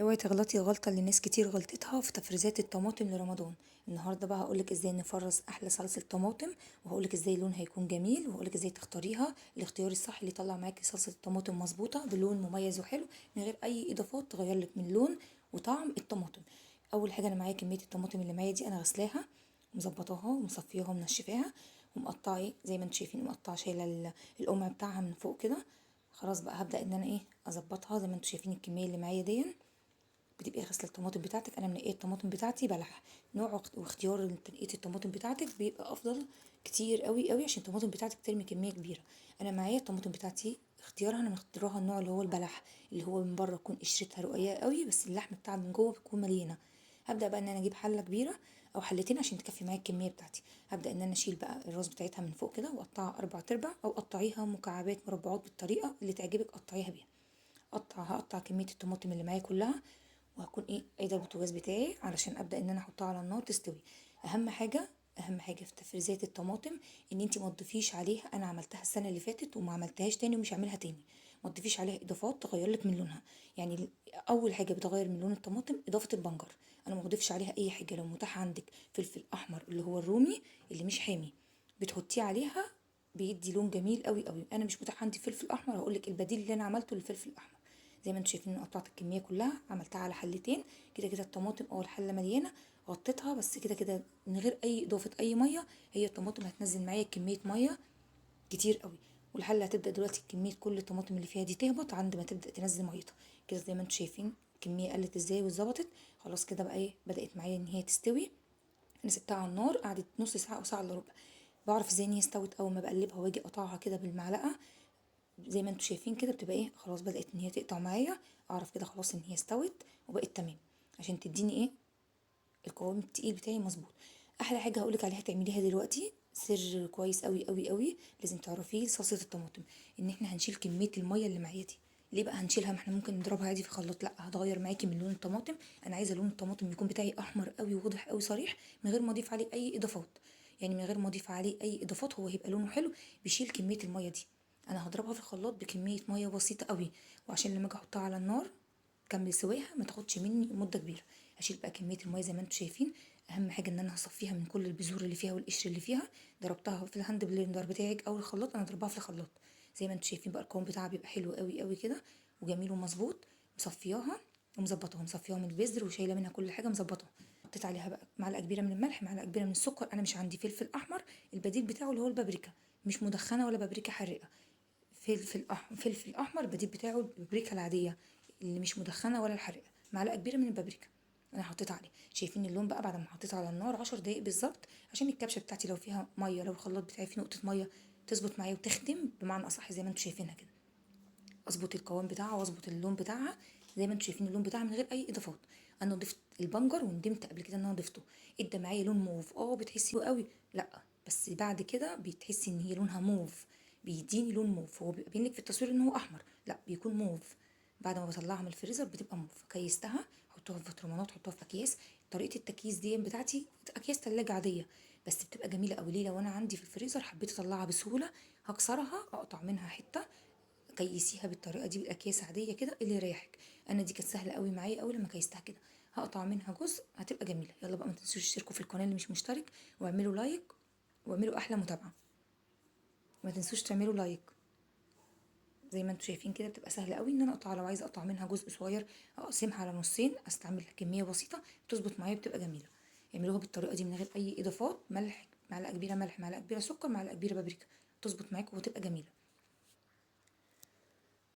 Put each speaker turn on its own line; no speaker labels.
اوعي تغلطي غلطة اللي ناس كتير غلطتها في تفريزات الطماطم لرمضان. النهارده بقى هقولك ازاي نفرز احلى صلصة طماطم، وهقولك ازاي لونها هيكون جميل، وهقولك ازاي تختاريها الاختيار الصح اللي يطلع معاكي صلصة الطماطم مظبوطة بلون مميز وحلو من غير اي اضافات تغيرلك من لون وطعم الطماطم. اول حاجة انا معايا كمية الطماطم اللي معايا دي انا غسلاها ومظبطاها ومصفياها ومنشفاها ومقطعه زي ما انتم شايفين، مقطعه شايله القمع بتاعها من فوق كده. خلاص بقى هبدا ان انا اظبطها زي ما انتم شايفين الكميه اللي معايا دي. بتبقي غسله الطماطم بتاعتك، انا منقيه الطماطم بتاعتي بلح. نوع واختيار تنقيه الطماطم بتاعتك بيبقى افضل كتير قوي قوي عشان الطماطم بتاعتك ترمي كميه كبيره. انا معايا الطماطم بتاعتي اختيارها، انا مختارها النوع اللي هو البلح، اللي هو من بره تكون قشرتها رقيقه قوي بس اللحم بتاعها من جوه بتكون مليانه. هبدا بقى ان انا اجيب حله كبيره او حلتين عشان تكفي معايا الكميه بتاعتي. هبدا ان انا اشيل بقى الراس بتاعتها من فوق كده واقطعها اربع تربع او قطعيها مكعبات مربعات بالطريقه اللي تعجبك قطعيها بيها. هقطع كميه الطماطم اللي معايا كلها، وهكون قايده البوتاجاز بتاعي علشان ابدا ان انا احطها على النار تستوي. اهم حاجه في تفريزات الطماطم ان انت ما تضيفيش عليها، انا عملتها السنه اللي فاتت وما عملتهاش تاني ومش هعملها تاني. ما تضيفيش عليها اضافات تغير لك من لونها. يعني اول حاجه بتغير من لون الطماطم اضافه البنجر. انا ما بضيفش عليها اي حاجه. لو متاح عندك فلفل احمر اللي هو الرومي اللي مش حامي بتحطيه عليها، بيدي لون جميل قوي قوي. انا مش متاح عندي فلفل احمر، هقول لك البديل اللي انا عملته للفلفل الاحمر. زي ما انتم شايفين انا قطعت الكميه كلها، عملتها على حلتين. كده كده الطماطم او الحله مليانه، غطيتها بس كده كده من غير اي اضافه اي ميه. هي الطماطم هتنزل معايا كميه ميه كتير قوي، والحله هتبدا دلوقتي كميه كل الطماطم اللي فيها دي تهبط عند ما تبدا تنزل ميتها. كده زي ما انتم شايفين الكميه قلت ازاي واتظبطت. خلاص كده بقى بدات معايا ان هي تستوي. انا سبتها على النار قعدت نص ساعه او ساعه الا ربع. بعرف ازاي ان هي استوت اول ما بقلبها واجي اقطعها كده بالمعلقه. زي ما انتم شايفين كده بتبقى خلاص بدأت ان هي تقطع معايا. اعرف كده خلاص ان هي استوت وبقت تمام عشان تديني القوام التقيل بتاعي مظبوط. احلى حاجه هقولك عليها تعمليها دلوقتي، سر كويس قوي قوي قوي لازم تعرفيه صلصه الطماطم، ان احنا هنشيل كميه الميه اللي معايا دي. ليه بقى هنشيلها؟ ما احنا ممكن نضربها عادي في خلاط، لا هتغير معاكي من لون الطماطم. انا عايزه لون الطماطم يكون بتاعي احمر قوي وواضح قوي صريح من غير ما اضيف عليه اي اضافات. يعني من غير ما اضيف عليه اي اضافات هو هيبقى لونه حلو بيشيل كميه الميه دي. انا هضربها في الخلاط بكميه ميه بسيطه قوي، وعشان لما اجي احطها على النار كمل سواها ما تاخدش مني مده كبيره. هشيل بقى كميه الميه زي ما انتم شايفين. اهم حاجه ان انا هصفيها من كل البذور اللي فيها والقشر اللي فيها. ضربتها في الهاند بلندر بتاعك او الخلاط، انا ضربها في الخلاط. زي ما انتم شايفين بقى القوام بتاعها بيبقى حلو قوي قوي كده وجميل ومظبوط. مصفياها ومظبطاها، مصفياها من البذر وشايله منها كل حاجه مظبطها. حطيت عليها بقى معلقه كبيره من الملح، معلقه كبيره من السكر. انا مش عندي فلفل احمر، البديل بتاعه اللي هو البابريكا، مش مدخنه ولا بابريكا حرقه. فلفل احمر البديل بتاعه البابريكا العاديه اللي مش مدخنه ولا الحرقه. معلقه كبيره من البابريكا انا حطيت عليه. شايفين اللون بقى بعد ما حطيت على النار 10 دقايق بالظبط عشان الكبشه بتاعتي لو فيها ميه، لو الخلاط بتاعي فيه نقطه ميه تظبط معايا وتخدم بمعنى اصح زي ما انتم شايفينها كده. اظبط القوام بتاعها واظبط اللون بتاعها زي ما انتم شايفين اللون بتاعها من غير اي اضافات. انا ضفت البنجر وندمت قبل كده ان انا ضفته، ادى معايا لون موف. بتحسي قوي؟ لا بس بعد كده بتحسي ان هي لونها موف، بيديني لون موف. هو بيبقى باين لك في التصوير ان هو احمر، لا بيكون موف. بعد ما بطلعها من الفريزر بتبقى موف. كيستها حطوها في برطمانات، حطوها في اكياس. طريقه التكييس دي بتاعتي اكياس تلاجة عاديه بس بتبقى جميله قوي. ليه؟ لو انا عندي في الفريزر حبيت اطلعها بسهوله هكسرها اقطع منها حته. كيسيها بالطريقه دي بالاكياس عاديه كده اللي يريحك. انا دي كانت سهله قوي معايا اول لما كيستها كده. هقطع منها جزء هتبقى جميله. يلا بقى ما تنسوش تشتركوا في القناه اللي مش مشترك، واعملوا لايك واعملوا احلى متابعه. ما تنسوش تعملوا لايك. زي ما انتم شايفين كده بتبقى سهله قوي ان انا اقطع. لو عايزه اقطع منها جزء صغير اقسمها على نصين، استعمل كميه بسيطه بتظبط معايا بتبقى جميله. اعملوها بالطريقه دي من غير اي اضافات. ملح معلقه كبيره، ملح معلقه كبيره، سكر معلقه كبيره، بابريكا، تظبط معاكم وتبقى جميله.